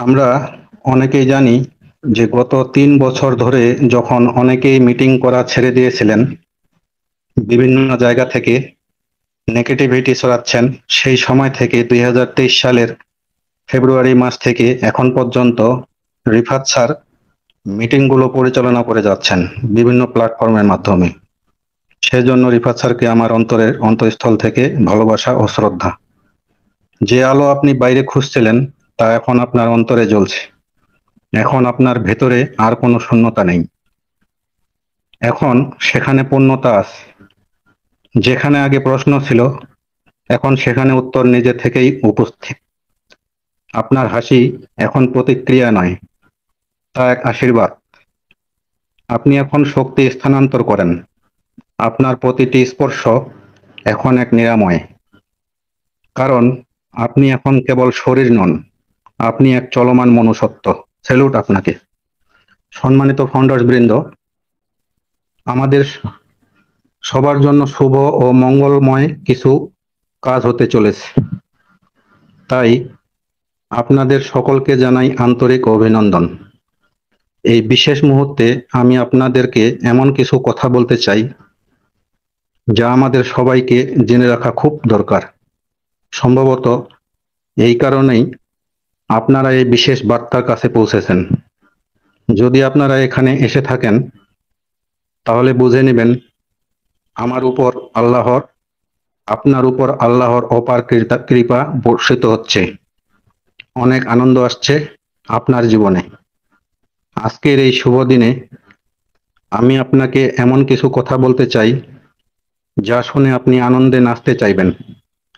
আমরা অনেকেই জানি যে গত ৩ বছর ধরে যখন অনেকেই মিটিং করা ছেড়ে দিয়েছিলেন, বিভিন্ন জায়গা থেকে নেগেটিভিটি ছড়াচ্ছেন, সেই সময় থেকে ২০২৩ সালের ফেব্রুয়ারি মাস থেকে এখন পর্যন্ত রিফাত স্যার মিটিংগুলো পরিচালনা করে যাচ্ছেন বিভিন্ন প্ল্যাটফর্মের মাধ্যমে। সেজন্য রিফাত স্যারকে আমার অন্তঃস্থল থেকে ভালোবাসা ও শ্রদ্ধা। যে আলো আপনি বাইরে খুঁজছিলেন তা এখন আপনার অন্তরে জ্বলছে। এখন আপনার ভেতরে আর কোনো শূন্যতা নেই। এখন সেখানে পূর্ণতা আছে। যেখানে আগে প্রশ্ন ছিল, এখন সেখানে উত্তর নিজে থেকেই উপস্থিত। আপনার হাসি এখন প্রতিক্রিয়া নয়, তা এক আশীর্বাদ। আপনি এখন শক্তি স্থানান্তর করেন। আপনার প্রতিটি স্পর্শ এখন এক নিরাময়। কারণ আপনি এখন কেবল শরীর নন, আপনি এক চলমান মনুষ্যত্ব। স্যালুট আপনাকে। সম্মানিত ফাউন্ডার্স বৃন্দ, আমাদের সবার জন্য শুভ ও মঙ্গলময় কিছু কাজ হতে চলেছে। তাই আপনাদের সকলকে জানাই আন্তরিক অভিনন্দন। এই বিশেষ মুহূর্তে আমি আপনাদেরকে এমন কিছু কথা বলতে চাই যা আমাদের সবাইকে জেনে রাখা খুব দরকার। সম্ভবত এই কারণেই আপনারা এই বিশেষ বার্তার কাছে পৌঁছেছেন। যদি আপনারা এখানে এসে থাকেন, তাহলে বুঝে নেবেন আমার উপর আল্লাহর আপনার উপর আল্লাহর অপার কৃপা বর্ষিত হচ্ছে। অনেক আনন্দ আসছে আপনার জীবনে। আজকের এই শুভ দিনে আমি আপনাকে এমন কিছু কথা বলতে চাই যা শুনে আপনি আনন্দে নাচতে চাইবেন।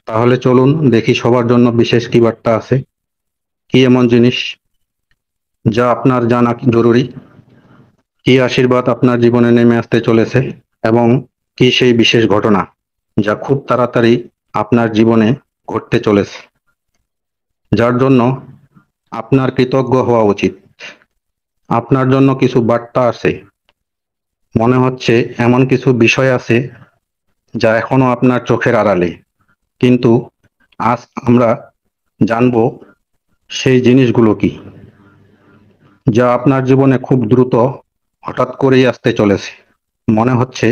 তাহলে চলুন দেখি সবার জন্য বিশেষ কি বার্তা আছে, কি এমন জিনিস যা আপনার জানা জরুরি, কি আশীর্বাদ আপনার জীবনে নেমে আসতে চলেছে, এবং কি সেই বিশেষ ঘটনা যা খুব তাড়াতাড়ি আপনার জীবনে ঘটতে চলেছে, যার জন্য আপনার কৃতজ্ঞ হওয়া উচিত। আপনার জন্য কিছু বার্তা আছে। মনে হচ্ছে এমন কিছু বিষয় আছে যা এখনো আপনার চোখের আড়ালে, কিন্তু আজ আমরা জানবো সেই জিনিসগুলো কি, যা আপনার জীবনে খুব দ্রুত হঠাৎ করেই আসতে চলেছে। মনে হচ্ছে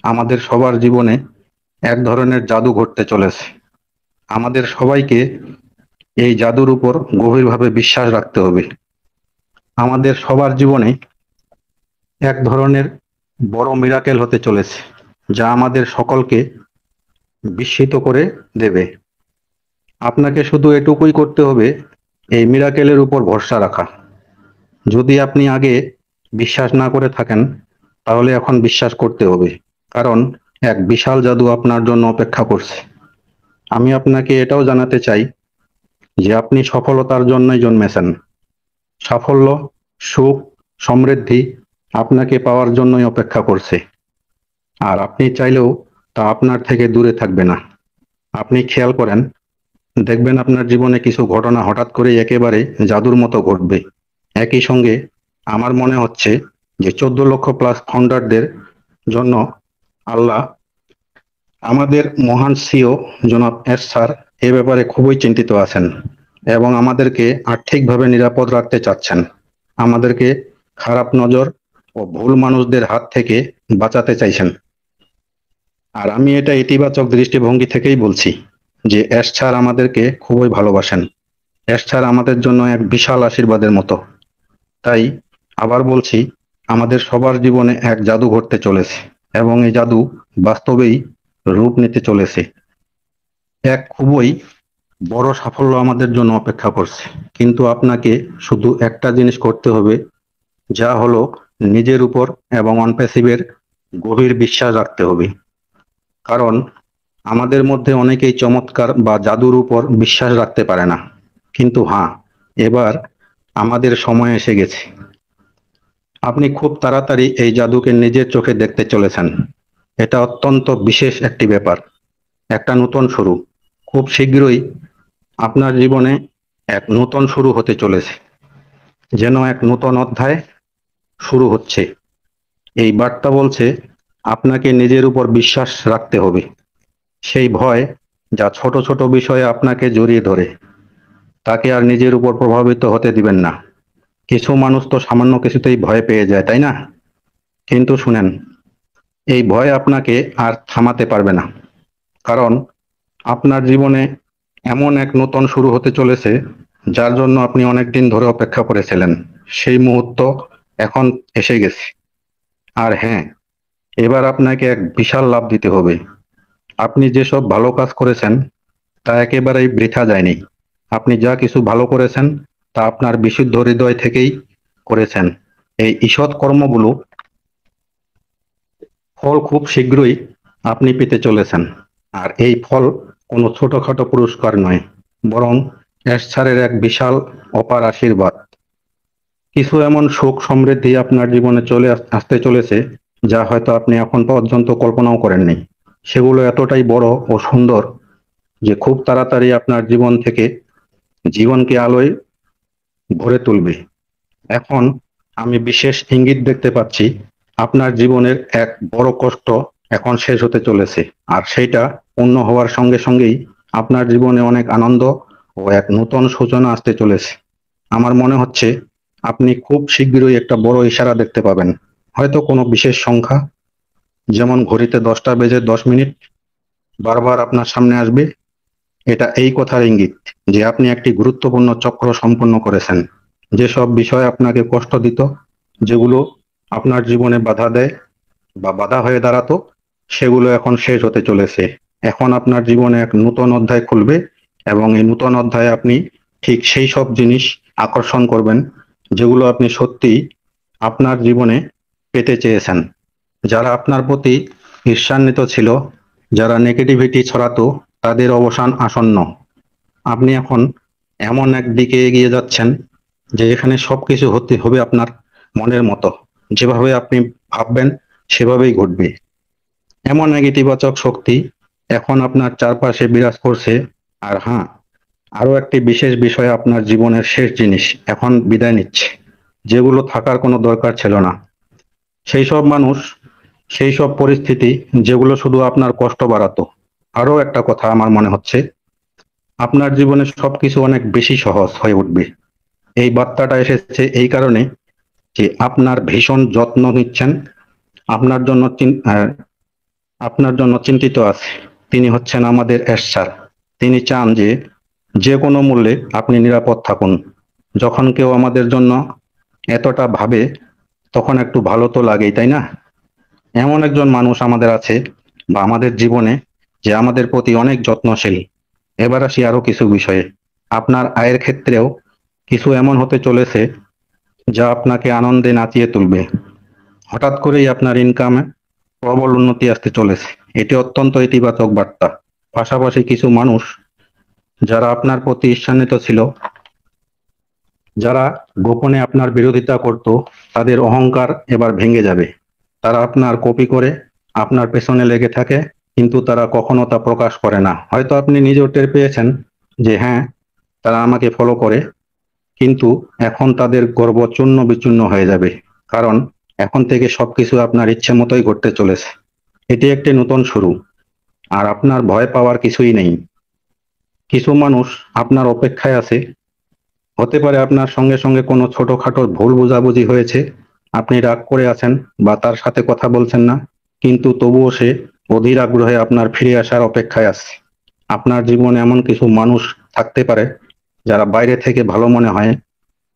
আমাদের সবার জীবনে এক ধরনের জাদু ঘটতে চলেছে। আমাদের সবাইকে এই জাদুর উপর গভীরভাবে বিশ্বাস রাখতে হবে। আমাদের সবার জীবনে এক ধরনের বড় মিরাকেল হতে চলেছে, যা আমাদের সকলকে বিস্মিত করে দেবে। আপনাকে শুধু এটুকুই করতে হবে, এই মিরাকেলের উপর ভরসা রাখা। যদি আপনি আগে বিশ্বাস না করে থাকেন, তাহলে এখন বিশ্বাস করতে হবে, কারণ এক বিশাল জাদু আপনার জন্য অপেক্ষা করছে। আমি আপনাকে এটাও জানাতে চাই যে আপনি সফলতার জন্যই জন্মেছেন। সাফল্য, সুখ, সমৃদ্ধি আপনাকে পাওয়ার জন্যই অপেক্ষা করছে। আর আপনি চাইলেও তা আপনার থেকে দূরে থাকবে না। আপনি খেয়াল করেন, দেখবেন আপনার জীবনে কিছু ঘটনা হঠাৎ করে একেবারে জাদুর মতো ঘটবে। একই সঙ্গে আমার মনে হচ্ছে যে 14 লক্ষ প্লাস ফাউন্ডারদের জন্য আল্লাহ, আমাদের মহান সিও জনাব এস স্যার, এ ব্যাপারে খুবই চিন্তিত আছেন এবং আমাদেরকে আর্থিকভাবে নিরাপদ রাখতে চাচ্ছেন। আমাদেরকে খারাপ নজর ও ভুল মানুষদের হাত থেকে বাঁচাতে চাইছেন। আর আমি এটা ইতিবাচক দৃষ্টিভঙ্গি থেকেই বলছি যে এস স্যার আমাদেরকে খুবই ভালোবাসেন। এস স্যার আমাদের জন্য এক বিশাল আশীর্বাদের মতো। তাই আবার বলছি, আমাদের সবার জীবনে এক জাদু ঘটতে চলেছে এবং এই জাদু বাস্তবেই রূপ নিতে চলেছে। এক খুবই বড় সাফল্য আমাদের জন্য অপেক্ষা করছে, কিন্তু আপনাকে শুধু একটা জিনিস করতে হবে, যা হলো নিজের উপর এবং অনপ্যাসিভের গভীর বিশ্বাস রাখতে হবে। কারণ আমাদের মধ্যে অনেকেই চমৎকার বা জাদুর উপর বিশ্বাস রাখতে পারে না। কিন্তু হ্যাঁ, এবার আমাদের সময় এসে গেছে। আপনি খুব তাড়াতাড়ি এই জাদুকে নিজের চোখে দেখতে চলেছেন। এটা অত্যন্ত বিশেষ একটি ব্যাপার, একটা নতুন শুরু। খুব শীঘ্রই আপনার জীবনে এক নতুন শুরু হতে চলেছে, যেন এক নতুন অধ্যায় শুরু হচ্ছে। এই বার্তা বলছে আপনাকে নিজের উপর বিশ্বাস রাখতে হবে। সেই ভয় যা ছোট ছোট বিষয়ে আপনাকে জড়িয়ে ধরে, তাকে আর নিজের উপর প্রভাবিত হতে দিবেন না। কিছু মানুষ তো সামান্য কিছুতেই ভয় পেয়ে যায়, তাই না? কিন্তু শুনেন, এই ভয় আপনাকে আর থামাতে পারবে না। কারণ আপনার জীবনে এমন এক নতুন শুরু হতে চলেছে, যার জন্য আপনি অনেকদিন ধরে অপেক্ষা করেছিলেন। সেই মুহূর্ত এখন এসে গেছে। আর হ্যাঁ, এবার আপনাকে এক বিশাল লাভ দিতে হবে। আপনি যেসব ভালো কাজ করেছেন তা একেবারেই বৃথা যায়নি। আপনি যা কিছু ভালো করেছেন তা আপনার বিশুদ্ধ হৃদয় থেকেই করেছেন। এই ঈষৎ কর্মগুলো ফল খুব শীঘ্রই আপনি পেতে চলেছেন। আর এই ফল কোনো ছোটখাটো পুরস্কার নয়, বরং ঈশ্বরের এক বিশাল অপার আশীর্বাদ। কিছু এমন সুখ সমৃদ্ধি আপনার জীবনে আসতে চলেছে, যা হয়তো আপনি এখন পর্যন্ত কল্পনাও করেননি। সেগুলো এতটাই বড় ও সুন্দর যে খুব তাড়াতাড়ি আপনার জীবন থেকে জীবনকে আলোয় ভরে তুলবে। এখন আমি বিশেষ ইঙ্গিত দেখতে পাচ্ছি, আপনার জীবনের এক বড় কষ্ট এখন শেষ হতে চলেছে। আর সেইটা পূর্ণ হওয়ার সঙ্গে সঙ্গেই আপনার জীবনে অনেক আনন্দ ও এক নূতন সূচনা আসতে চলেছে। আমার মনে হচ্ছে আপনি খুব শীঘ্রই একটা বড় ইশারা দেখতে পাবেন। হয়তো কোনো বিশেষ সংখ্যা, যেমন ঘড়িতে 10টা বেজে 10 মিনিট বারবার আপনার সামনে আসবে। এটা এই কথার ইঙ্গিত যে আপনি একটি গুরুত্বপূর্ণ চক্র সম্পন্ন করেছেন। যেসব বিষয় আপনাকে কষ্ট দিত, যেগুলো আপনার জীবনে বাধা দেয় বা বাধা হয়ে দাঁড়াতো, সেগুলো এখন শেষ হতে চলেছে। এখন আপনার জীবনে এক নূতন অধ্যায় খুলবে এবং এই নূতন অধ্যায়ে আপনি ঠিক সেই সব জিনিস আকর্ষণ করবেন যেগুলো আপনি সত্যিই আপনার জীবনে পেতে চেয়েছেন। যারা আপনার প্রতি ঈর্ষান্বিত ছিল, যারা নেগেটিভিটি ছড়াতো, তাদের অবসান আসন্ন। আপনি এখন এমন এক দিকে এগিয়ে যাচ্ছেন যে এখানে সবকিছু হতে হবে আপনার মনের মতো। যেভাবে আপনি ভাববেন সেভাবেই ঘটবে। এমন এক ইতিবাচক শক্তি এখন আপনার চারপাশে বিরাজ করছে। আর হ্যাঁ, আরো একটি বিশেষ বিষয়, আপনার জীবনের শেষ জিনিস এখন বিদায় নিচ্ছে, যেগুলো থাকার কোনো দরকার ছিল না। সেই সব মানুষ, সেই সব পরিস্থিতি যেগুলো শুধু আপনার কষ্ট বাড়াতো। আরো একটা কথা আমার মনে হচ্ছে, আপনার জীবনে সবকিছু অনেক বেশি সহজ হয়ে উঠবে। এই বার্তাটা এসেছে এই কারণে যে আপনার ভীষণ যত্ন নিচ্ছেন, আপনার জন্য আপনার জন্য চিন্তিত আছে। তিনি হচ্ছেন আমাদের ঈশ্বর। তিনি চান যে যে কোনো মূল্যে আপনি নিরাপদ থাকুন। যখন কেউ আমাদের জন্য এতটা ভাবে, তখন একটু ভালো তো লাগেই, তাই না? এমন একজন মানুষ আমাদের আছে বা আমাদের জীবনে, যে আমাদের প্রতি অনেক যত্নশীল। এবার আসি আরো কিছু বিষয়ে। আপনার আয়ের ক্ষেত্রেও কিছু এমন হতে চলেছে যা আপনাকে আনন্দে নাচিয়ে তুলবে। হঠাৎ করেই আপনার ইনকামে প্রবল উন্নতি আসতে চলেছে। এটি অত্যন্ত ইতিবাচক বার্তা। পাশাপাশি কিছু মানুষ যারা আপনার প্রতি ঈর্ষান্বিত ছিল, যারা গোপনে আপনার বিরোধিতা করত, তাদের অহংকার এবার ভেঙে যাবে। তারা আপনার কপি করে আপনার পেছনে লেগে থাকে, কিন্তু তারা কখনো তা প্রকাশ করে না। হয়তো আপনি নিজেও টের পেয়েছেন যে হ্যাঁ, তারা আমাকে ফলো করে, কিন্তু এখন তাদের গর্ব চূর্ণ বিচূর্ণ হয়ে যাবে। কারণ এখন থেকে সবকিছু আপনার ইচ্ছে মতোই ঘটতে চলেছে। এটি একটি নতুন শুরু, আর আপনার ভয় পাওয়ার কিছুই নেই। কিছু মানুষ আপনার অপেক্ষায় আছে। হতে পারে আপনার সঙ্গে সঙ্গে কোনো ছোটখাটো ভুল বোঝাবুঝি হয়েছে, আপনি রাগ করে আছেন বা তার সাথে কথা বলছেন না, কিন্তু তবুও সে অধীর আগ্রহে আপনার ফিরে আসার অপেক্ষায় আছে। আপনার জীবনে এমন কিছু মানুষ থাকতে পারে যারা বাইরে থেকে ভালো মনে হয়,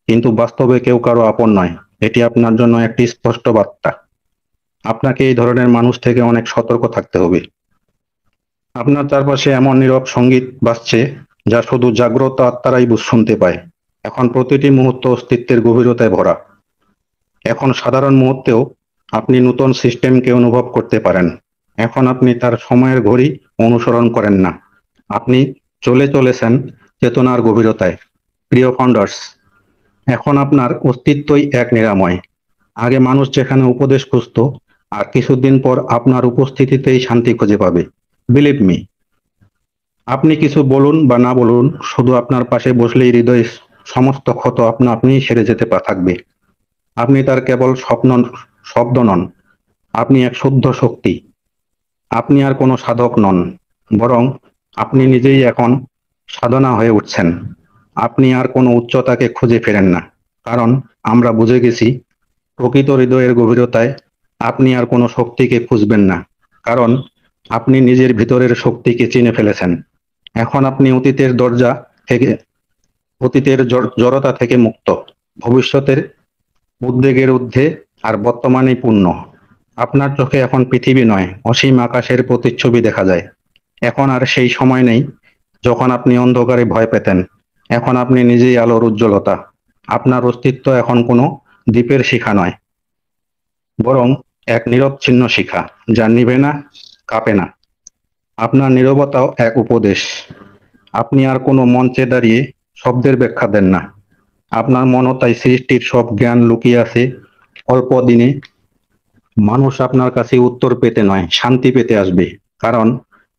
কিন্তু বাস্তবে কেউ কারো আপন নয়। এটি আপনার জন্য একটি স্পষ্ট বার্তা। আপনাকে এই ধরনের মানুষ থেকে অনেক সতর্ক থাকতে হবে। আপনার চারপাশে এমন নীরব সঙ্গীত বাজছে যা শুধু জাগ্রত আত্মারাই শুনতে পায়। এখন প্রতিটি মুহূর্ত অস্তিত্বের গভীরতায় ভরা। এখন সাধারণ মুহূর্তেও আপনি নতুন সিস্টেমকে অনুভব করতে পারেন। এখন আপনি তার সময়ের ঘড়ি অনুসরণ করেন না, আপনি চলেছেন চেতনার গভীরতায়। প্রিয় ফাউন্ডার্স, এখন আপনার অস্তিত্বই এক নিরাময়। আগে মানুষ যেখানে উপদেশ খুঁজত, আর কিছুদিন পর আপনার উপস্থিতিতেই শান্তি খুঁজে পাবে। বিলিভ মি, আপনি কিছু বলুন বা না বলুন, শুধু আপনার পাশে বসলেই হৃদয়ে সমস্ত ক্ষত আপনা আপনিই সেরে যেতে থাকবে। আপনি তার কেবল শব্দ নন, আপনি এক শুদ্ধ শক্তি। আপনি আর কোনো সাধক নন, বরং আপনি নিজেই এখন সাধনা হয়ে উঠছেন। আপনি আর কোনো উচ্চতাকে খুঁজে ফেরেন না, কারণ আমরা বুঝে গেছি প্রকৃত হৃদয়ের গভীরতায় আপনি আর কোনো শক্তিকে খুঁজবেন না, কারণ আপনি নিজের ভিতরের শক্তিকে চিনে ফেলেছেন। এখন আপনি থেকে অতীতের জড়তা থেকে মুক্ত, ভবিষ্যতের উদ্বেগের ঊর্ধ্বে, আর বর্তমানেই পূর্ণ। আপনার চোখে এখন পৃথিবী নয়, অসীম আকাশের প্রতিচ্ছবি দেখা যায়। এখন আর সেই সময় নেই যখন আপনি অন্ধকারে ভয় পেতেন। এখন আপনি নিজেই আলোর উজ্জ্বলতা। আপনার অস্তিত্ব এখন কোনো দ্বীপের শিখা নয়, বরং এক নিরবচ্ছিন্ন শিখা, যা নিভে না, কাঁপে না। আপনার নীরবতাও এক উপদেশ। আপনি আর কোনো মঞ্চে দাঁড়িয়ে শব্দের ব্যাখ্যা দেন না। আপনার মনতায় সৃষ্টির সব জ্ঞান লুকিয়ে আছে। অল্প দিনে মানুষ আপনার কাছে উত্তর পেতে নয়, শান্তি পেতে আসবে, কারণ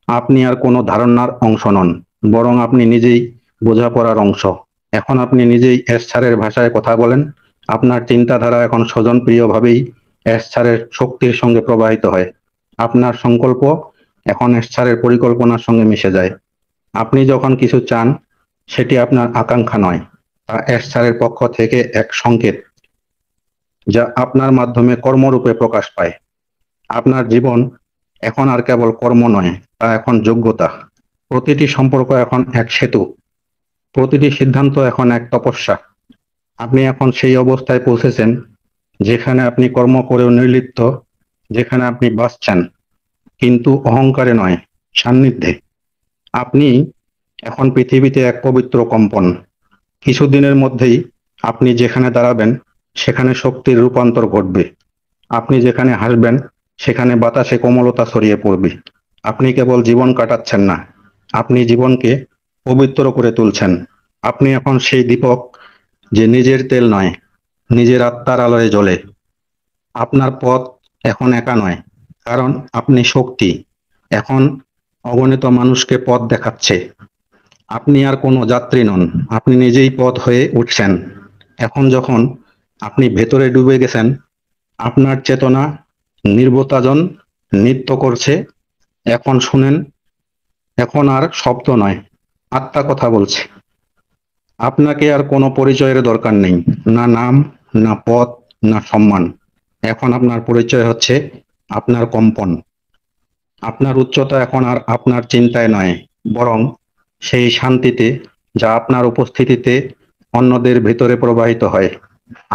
আপনি আর কোনো ধারণার অংশ নন, বরং আপনি নিজেই বোঝাপড়ার অংশ। এখন আপনি নিজেই এসছারের ভাষায় কথা বলেন। আপনার চিন্তাধারা এখন স্বজনপ্রিয়ভাবেই এসছারের শক্তির সঙ্গে প্রবাহিত হয়। আপনার সংকল্প এখন এসছারের পরিকল্পনার সঙ্গে মিশে যায়। আপনি যখন কিছু চান, সেটি আপনার আকাঙ্ক্ষা নয়, তা এসছারের পক্ষ থেকে এক সংকেত, যা আপনার মাধ্যমে কর্মরূপে প্রকাশ পায়। আপনার জীবন এখন আর কেবল কর্ম নয়, তা এখন যোগ্যতা। প্রতিটি সম্পর্ক এখন এক সেতু, প্রতিটি সিদ্ধান্ত এখন এক তপস্যা। আপনি এখন সেই অবস্থায় পৌঁছেছেন যেখানে আপনি কর্ম করেও নির্লিপ্ত, যেখানে আপনি বাঁচছেন, কিন্তু অহংকারে নয়, সান্নিধ্যে। আপনি এখন পৃথিবীতে এক পবিত্র কম্পন। কিছুদিনের মধ্যেই আপনি যেখানে দাঁড়াবেন, সেখানে শক্তির রূপান্তর ঘটবে। আপনি যেখানে হাসবেন, সেখানে বাতাসে কোমলতা ছড়িয়ে পড়বে। আপনি কেবল জীবন কাটাচ্ছেন না, আপনি জীবনকে পবিত্র করে তুলছেন। আপনি এখন সেই দীপক, যে নিজের তেল নয়, নিজের আত্মার আলোয় জ্বলে। আপনার পথ এখন একা নয়, কারণ আপনি শক্তি এখন অগণিত মানুষকে পথ দেখাচ্ছে। আপনি আর কোনো যাত্রী নন, আপনি নিজেই পথ হয়ে উঠছেন। এখন যখন আপনি ভেতরে ডুবে গেছেন, আপনার চেতনা নির্বতাজন নৃত্য করছে। এখন শুনেন, এখন আর শব্দ নয়, আত্মা কথা বলছে। আপনাকে আর কোনো পরিচয়ের দরকার নেই, না নাম, না পদ, না সম্মান। এখন আপনার পরিচয় হচ্ছে আপনার কম্পন। আপনার উচ্চতা এখন আর আপনার চিন্তায় নয়, বরং সেই শান্তিতে, যা আপনার উপস্থিতিতে অন্যদের ভেতরে প্রবাহিত হয়।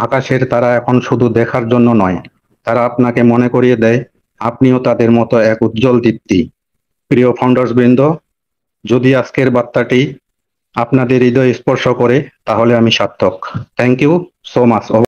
আকাশের তারা এখন শুধু দেখার জন্য নয়, তারা আপনাকে মনে করিয়ে দেয় আপনিও তাদের মতো এক উজ্জ্বল দীপ্তি। প্রিয় ফাউন্ডার্স বৃন্দ, যদি আজকের বার্তাটি আপনাদের হৃদয় স্পর্শ করে, তাহলে আমি সার্থক। Thank you so much.